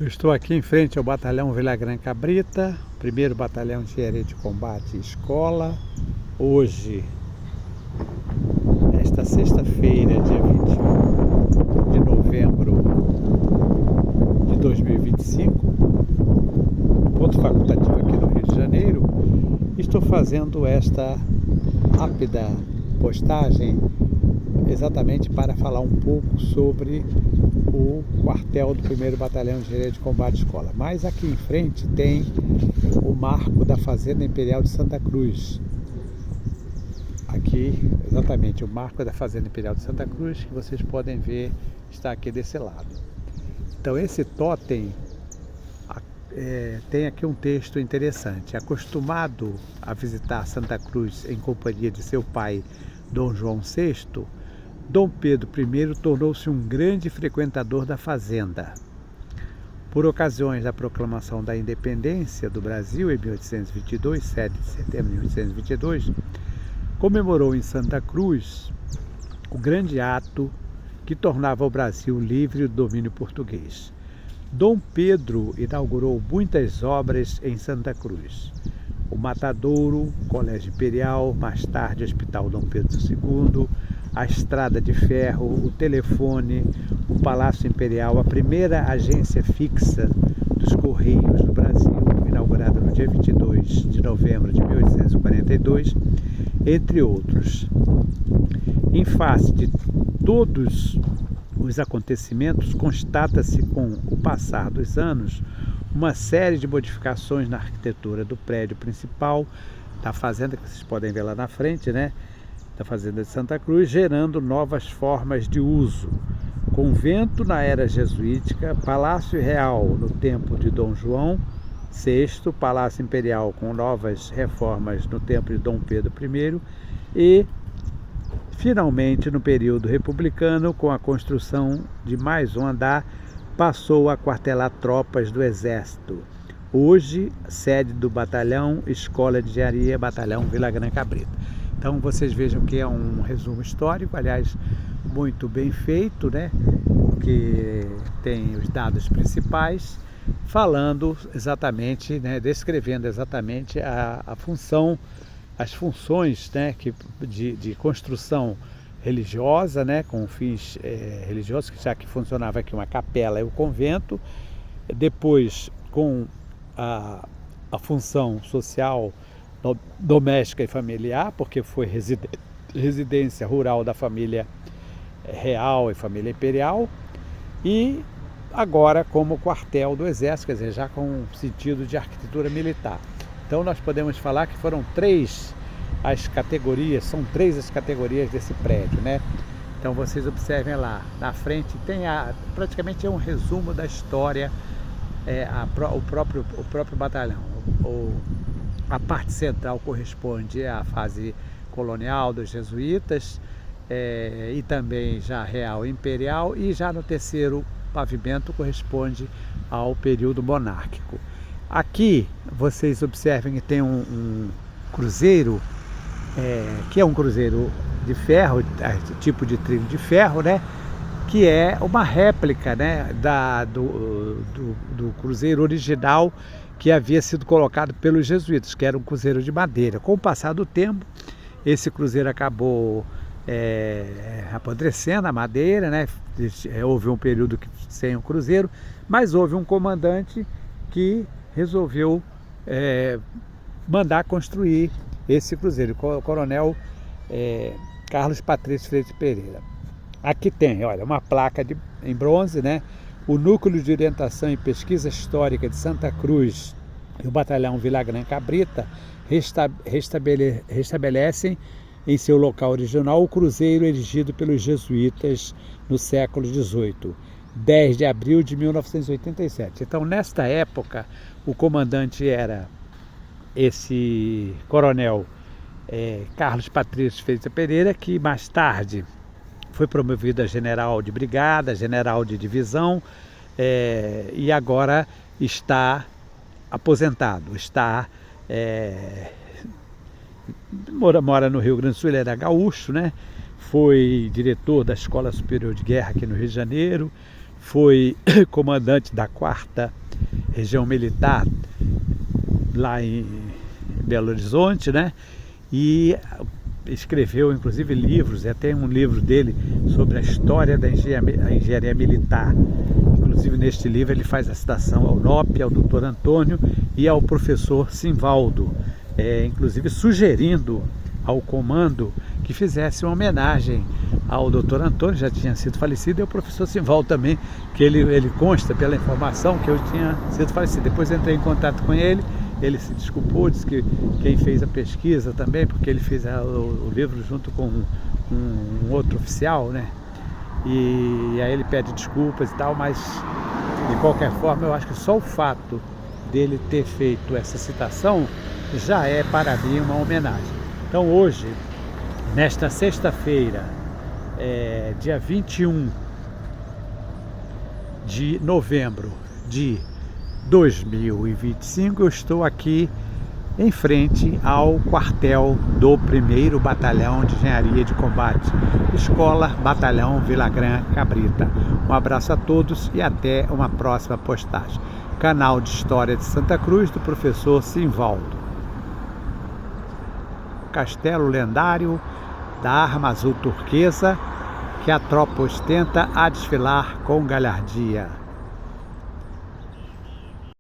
Eu estou aqui em frente ao Batalhão Villagrán Cabrita, primeiro Batalhão de Engenharia de Combate Escola. Hoje, esta sexta-feira, dia 21 de novembro de 2025, ponto facultativo aqui no Rio de Janeiro, estou fazendo esta rápida postagem exatamente para falar um pouco sobre o quartel do 1º Batalhão de Engenharia de Combate Escola. Mas aqui em frente tem o marco da Fazenda Imperial de Santa Cruz. Aqui, exatamente, o marco da Fazenda Imperial de Santa Cruz, que vocês podem ver, está aqui desse lado. Então esse totem tem aqui um texto interessante. Acostumado a visitar Santa Cruz em companhia de seu pai, Dom João VI, Dom Pedro I tornou-se um grande frequentador da fazenda. Por ocasiões da proclamação da independência do Brasil em 1822, 7 de setembro de 1822, comemorou em Santa Cruz o grande ato que tornava o Brasil livre do domínio português. Dom Pedro inaugurou muitas obras em Santa Cruz. O Matadouro, Colégio Imperial, mais tarde Hospital Dom Pedro II, a Estrada de Ferro, o telefone, o Palácio Imperial, a primeira agência fixa dos Correios do Brasil, inaugurada no dia 22 de novembro de 1842, entre outros. Em face de todos os acontecimentos, constata-se com o passar dos anos uma série de modificações na arquitetura do prédio principal da fazenda, que vocês podem ver lá na frente, né? Da Fazenda de Santa Cruz, gerando novas formas de uso. Convento na era jesuítica, Palácio Real no tempo de Dom João VI, Palácio Imperial com novas reformas no tempo de Dom Pedro I e, finalmente, no período republicano, com a construção de mais um andar, passou a quartelar tropas do Exército. Hoje, sede do Batalhão Escola de Engenharia, Batalhão Villagrán Cabrita. Então vocês vejam que é um resumo histórico, aliás, muito bem feito, né? Que tem os dados principais, falando exatamente, né? Descrevendo exatamente a função, as funções, né? De construção religiosa, né? Com fins religiosos, já que funcionava aqui uma capela e o convento, depois com a função social doméstica e familiar, porque foi residência rural da família real e família imperial, e agora como quartel do exército, quer dizer, já com sentido de arquitetura militar. Então nós podemos falar que foram são três as categorias desse prédio, né? Então vocês observem lá, na frente tem praticamente é um resumo da história, o próprio batalhão. A parte central corresponde à fase colonial dos jesuítas e também já real e imperial, e já no terceiro pavimento corresponde ao período monárquico. Aqui vocês observem que tem um cruzeiro, que é um cruzeiro de ferro, tipo de trilho de ferro, né? Que é uma réplica, né, do cruzeiro original que havia sido colocado pelos jesuítas, que era um cruzeiro de madeira. Com o passar do tempo, esse cruzeiro acabou apodrecendo a madeira, né? Houve um período sem o cruzeiro, mas houve um comandante que resolveu mandar construir esse cruzeiro, o coronel Carlos Patrício Freitas Pereira. Aqui tem, olha, uma placa em bronze, né? O Núcleo de Orientação e Pesquisa Histórica de Santa Cruz e o Batalhão Villagrán Cabrita restabelecem em seu local original o cruzeiro erigido pelos jesuítas no século XVIII, 10 de abril de 1987. Então, nesta época, o comandante era esse coronel Carlos Patrício Freitas Pereira, que mais tarde foi promovido a general de brigada, general de divisão, e agora está aposentado, mora no Rio Grande do Sul. Ele era gaúcho, né? Foi diretor da Escola Superior de Guerra aqui no Rio de Janeiro, foi comandante da 4ª Região Militar lá em Belo Horizonte, né? E escreveu inclusive livros, tem um livro dele sobre a história da engenharia militar. Inclusive neste livro ele faz a citação ao NOP, ao Dr. Antônio e ao professor Simvaldo, inclusive sugerindo ao comando que fizesse uma homenagem ao Dr. Antônio, já tinha sido falecido, e ao professor Simvaldo também, que ele consta pela informação que eu tinha sido falecido. Depois entrei em contato com ele, ele se desculpou, disse que quem fez a pesquisa também, porque ele fez o livro junto com um outro oficial, né? E aí ele pede desculpas e tal, mas de qualquer forma eu acho que só o fato dele ter feito essa citação já é para mim uma homenagem. Então hoje, nesta sexta-feira, dia 21 de novembro de 2025, eu estou aqui em frente ao quartel do 1º Batalhão de Engenharia de Combate, Escola Batalhão Villagrán Cabrita. Um abraço a todos e até uma próxima postagem. Canal de História de Santa Cruz, do professor Simvaldo. Castelo lendário da arma azul turquesa que a tropa ostenta a desfilar com galhardia.